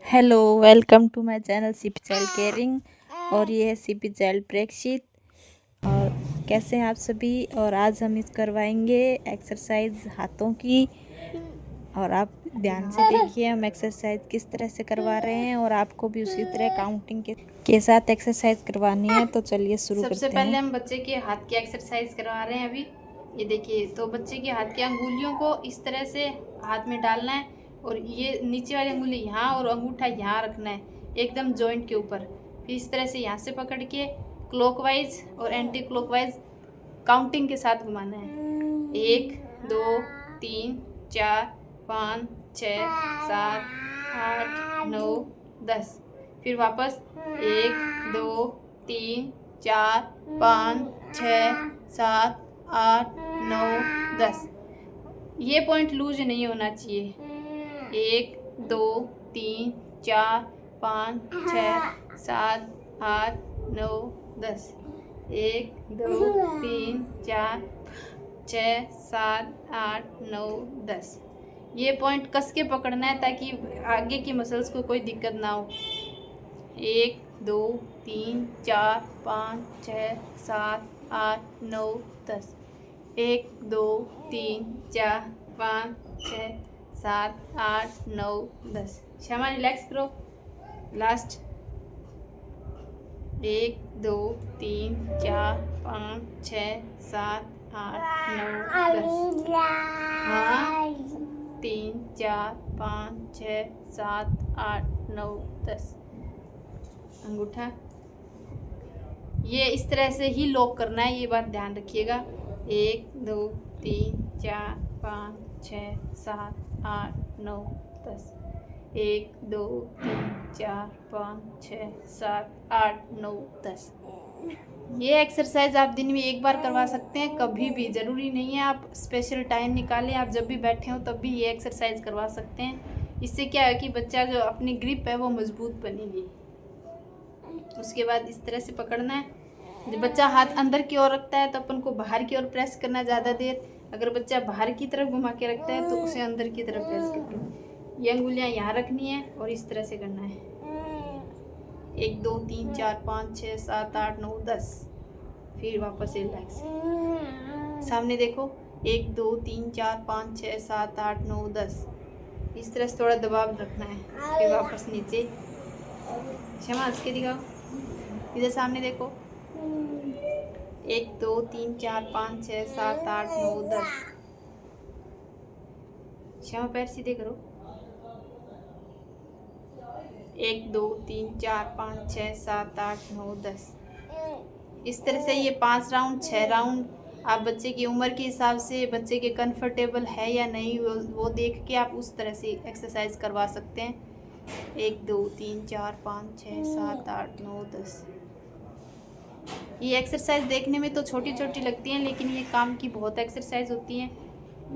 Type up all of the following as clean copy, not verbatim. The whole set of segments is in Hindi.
Hello, welcome to my channel CP child caring. और ये है सीपी चाइल्ड प्रेक्षित। और कैसे हैं आप सभी। और आज हम इस करवाएंगे एक्सरसाइज हाथों की। और आप ध्यान से देखिए हम एक्सरसाइज किस तरह से करवा रहे हैं, और आपको भी उसी तरह काउंटिंग के साथ एक्सरसाइज करवानी है। तो चलिए शुरू करते हैं। सबसे पहले हम बच्चे के हाथ की एक्सरसाइज करवा रहे हैं। अभी ये देखिए, तो बच्चे के हाथ की अंगुलियों को इस तरह से हाथ में डालना है, और ये नीचे वाली अंगुली यहाँ और अंगूठा यहाँ रखना है, एकदम जॉइंट के ऊपर। फिर इस तरह से यहाँ से पकड़ के क्लॉकवाइज और एंटी क्लॉकवाइज काउंटिंग के साथ घुमाना है। 1 2 3 4 5 6 7 8 9 10। फिर वापस 1 2 3 4 5 6 7 8 9 10। ये पॉइंट लूज नहीं होना चाहिए। 1 2 3 4 5 6 7 8 9 10। 1 2 3 4 6 7 8 9 10। ये पॉइंट कस के पकड़ना है ताकि आगे की मसल्स को कोई दिक्कत ना हो। 1 2 3 4 5 6 7 8 9 10। 1 2 3 4 5 6 7 8 9 10। क्षमा, रिलैक्स करो। लास्ट 1 2 3 4 5 6 7 8 9 10। हाँ, 3 4 5 6 7 8 9 10। अंगूठा ये इस तरह से ही लॉक करना है, ये बात ध्यान रखिएगा। 1 2 3 4 5 6 7 8 9 10। 1 2 3 4 5 6 7 8 9 10। ये एक्सरसाइज आप दिन में एक बार करवा सकते हैं, कभी भी। ज़रूरी नहीं है आप स्पेशल टाइम निकालें, आप जब भी बैठे हो तब भी ये एक्सरसाइज करवा सकते हैं। इससे क्या है कि बच्चा जो अपनी ग्रिप है वो मजबूत बनेगी। उसके बाद इस तरह से पकड़ना है। जब बच्चा हाथ अंदर की ओर रखता है तो अपन को बाहर की ओर प्रेस करना ज़्यादा देर। अगर बच्चा बाहर की तरफ घुमा के रखता है तो उसे अंदर की तरफ प्रेस करना। ये अंगुलियां यहाँ रखनी है और इस तरह से करना है। 1 2 3 4 5 6 7 8 9 10। फिर वापस रिलैक्स। सामने देखो, 1 2 3 4 5 6 7 8 9 10। इस तरह से थोड़ा दबाव रखना है। फिर वापस नीचे। क्षमा, हंस के दिखाओ। इधर सामने देखो, 1 2 3 4 5 6 7 8 9 10। क्षमा, पैर सीधे करो। 1 2 3 4 5 6 7 8 9 10। इस तरह से ये 5 राउंड 6 राउंड आप बच्चे की उम्र के हिसाब से, बच्चे के कंफर्टेबल है या नहीं वो देख के आप उस तरह से एक्सरसाइज करवा सकते हैं। 1 2 3 4 5 6 7 8 9 10। ये एक्सरसाइज देखने में तो छोटी छोटी लगती हैं, लेकिन ये काम की बहुत एक्सरसाइज होती हैं।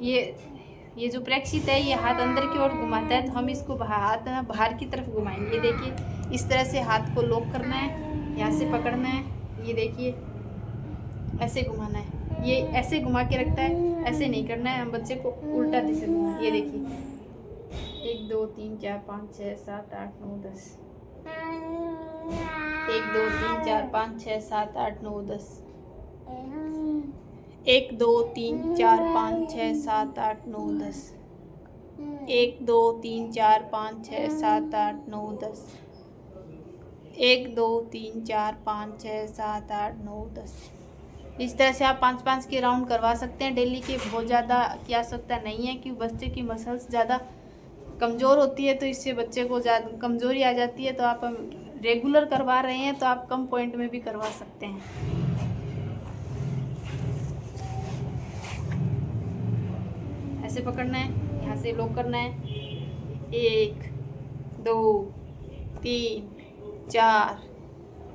ये जो प्रेक्षित है ये हाथ अंदर की ओर घुमाता है, तो हम इसको हाथ ना बाहर की तरफ घुमाएंगे। देखिए, इस तरह से हाथ को लॉक करना है, यहाँ से पकड़ना है, ये देखिए ऐसे घुमाना है। ये ऐसे घुमा के रखता है, ऐसे नहीं करना है, हम बच्चे को उल्टा दिशा घुमा। ये देखिए, 1 2 3 4 5 6 7 8 9 10। 1 2 3 4 5 6 7 8 9 10। 1 2 3 4 5 6 7 8 9 10। 1 2 3 4 5 6 7 8 9 10। 1 2 3 4 5 6 7 8 9 10। इस तरह से आप 5-5 के राउंड करवा सकते हैं डेली के। बहुत ज़्यादा की आवश्यकता नहीं है, क्योंकि बच्चे की मसल्स ज़्यादा कमज़ोर होती है, तो इससे बच्चे को ज़्यादा कमज़ोरी आ जाती है। तो आप रेगुलर करवा रहे हैं तो आप कम पॉइंट में भी करवा सकते हैं। ऐसे पकड़ना है, यहाँ से लॉक करना है। 1 2 3 4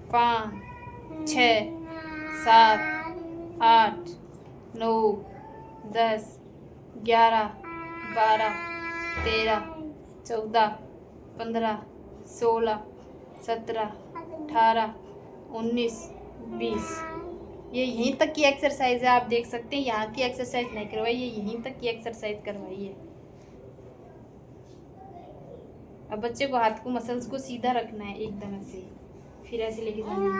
5 6 7 8 9 10 11 12 13 14 15 16 17 18 19 20। ये यहीं तक की एक्सरसाइज है, आप देख सकते हैं। यहाँ की एक्सरसाइज नहीं करवाई है, यहीं तक की एक्सरसाइज करवाई है। अब बच्चे को हाथ को मसल्स को सीधा रखना है एकदम ऐसे, फिर ऐसे लेके जाना है।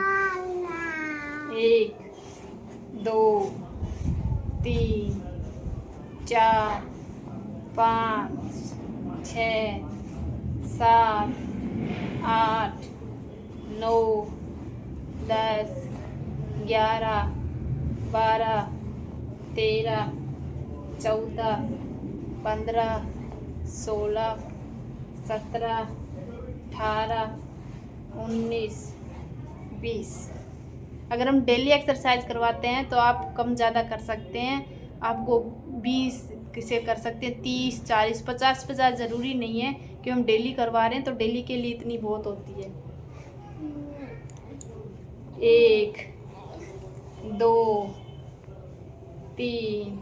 1 2 3 4 5 6 7 8 9 10 11 12 13 14 15 16 17 18 19 20। अगर हम डेली एक्सरसाइज करवाते हैं तो आप कम ज़्यादा कर सकते हैं, आपको 20 से कर सकते हैं, 30 40 50 ज़रूरी नहीं है कि हम डेली करवा रहे हैं तो डेली के लिए इतनी बहुत होती है। 1 2 3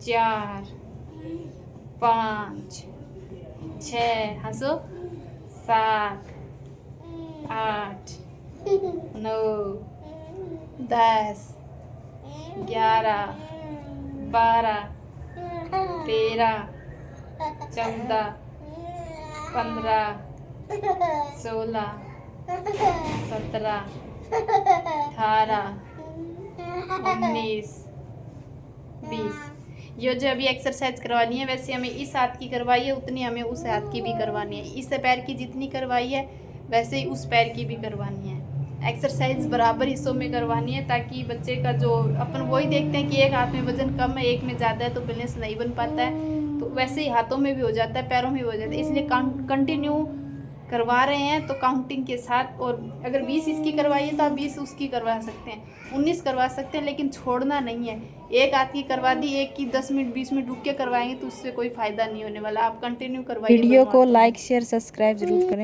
4 5 6 हंसो 7 8 9 10 11 12 13 14 15 16 17 18 19 20। ये जो अभी एक्सरसाइज करवानी है वैसे हमें इस हाथ की करवाई है उतनी हमें उस हाथ की भी करवानी है, इस पैर की जितनी करवाई है वैसे ही उस पैर की भी करवानी है। एक्सरसाइज बराबर हिस्सों में करवानी है ताकि बच्चे का जो अपन वही देखते हैं कि एक हाथ में वजन कम है एक में ज़्यादा है तो बैलेंस नहीं बन पाता है, तो वैसे ही हाथों में भी हो जाता है पैरों में भी हो जाता है, इसलिए कंटिन्यू करवा रहे हैं तो काउंटिंग के साथ। और अगर 20 इसकी करवाई है तो आप 20 उसकी करवा सकते हैं, 19 करवा सकते हैं, लेकिन छोड़ना नहीं है। एक हाथ की करवा दी, एक की 10 मिनट 20 मिनट रुक के करवाएंगे तो उससे कोई फ़ायदा नहीं होने वाला, आप कंटिन्यू करवाइए। वीडियो को लाइक शेयर सब्सक्राइब जरूर करें।